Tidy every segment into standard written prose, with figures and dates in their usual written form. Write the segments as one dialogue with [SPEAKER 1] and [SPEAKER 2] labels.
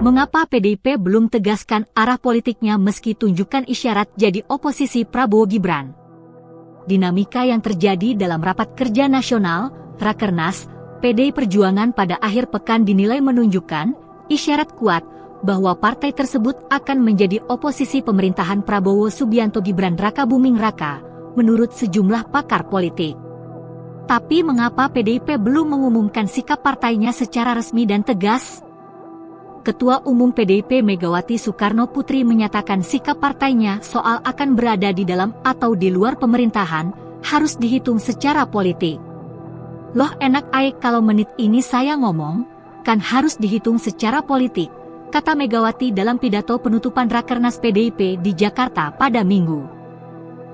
[SPEAKER 1] Mengapa PDIP belum tegaskan arah politiknya meski tunjukkan isyarat jadi oposisi Prabowo Gibran? Dinamika yang terjadi dalam rapat kerja nasional, Rakernas, PDI Perjuangan pada akhir pekan dinilai menunjukkan isyarat kuat bahwa partai tersebut akan menjadi oposisi pemerintahan Prabowo Subianto Gibran Rakabuming Raka, menurut sejumlah pakar politik. Tapi mengapa PDIP belum mengumumkan sikap partainya secara resmi dan tegas? Ketua Umum PDIP Megawati Soekarno Putri menyatakan sikap partainya soal akan berada di dalam atau di luar pemerintahan harus dihitung secara politik. Loh enak aik kalau menit ini saya ngomong, kan harus dihitung secara politik, kata Megawati dalam pidato penutupan Rakernas PDIP di Jakarta pada Minggu.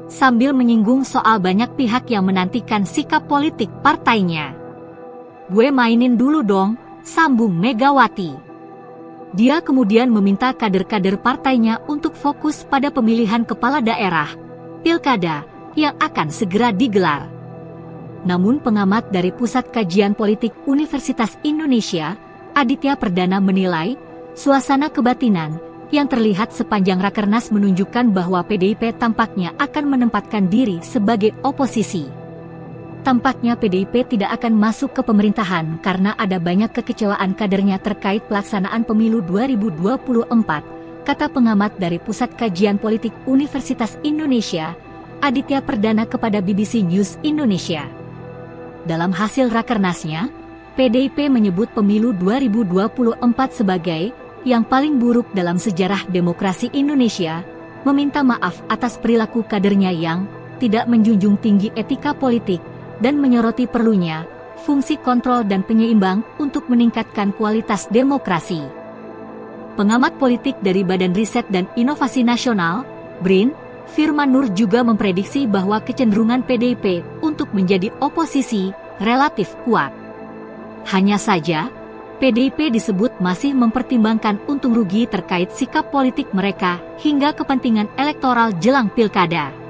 [SPEAKER 1] Sambil menyinggung soal banyak pihak yang menantikan sikap politik partainya. Gue mainin dulu dong, sambung Megawati. Dia kemudian meminta kader-kader partainya untuk fokus pada pemilihan kepala daerah, pilkada, yang akan segera digelar. Namun pengamat dari Pusat Kajian Politik Universitas Indonesia, Aditya Perdana menilai, suasana kebatinan yang terlihat sepanjang Rakernas menunjukkan bahwa PDIP tampaknya akan menempatkan diri sebagai oposisi. Tampaknya PDIP tidak akan masuk ke pemerintahan karena ada banyak kekecewaan kadernya terkait pelaksanaan pemilu 2024, kata pengamat dari Pusat Kajian Politik Universitas Indonesia, Aditya Perdana kepada BBC News Indonesia. Dalam hasil Rakernasnya, PDIP menyebut pemilu 2024 sebagai yang paling buruk dalam sejarah demokrasi Indonesia, meminta maaf atas perilaku kadernya yang tidak menjunjung tinggi etika politik, dan menyoroti perlunya fungsi kontrol dan penyeimbang untuk meningkatkan kualitas demokrasi. Pengamat politik dari Badan Riset dan Inovasi Nasional, BRIN, Firman Nur juga memprediksi bahwa kecenderungan PDIP untuk menjadi oposisi relatif kuat. Hanya saja, PDIP disebut masih mempertimbangkan untung rugi terkait sikap politik mereka hingga kepentingan elektoral jelang pilkada.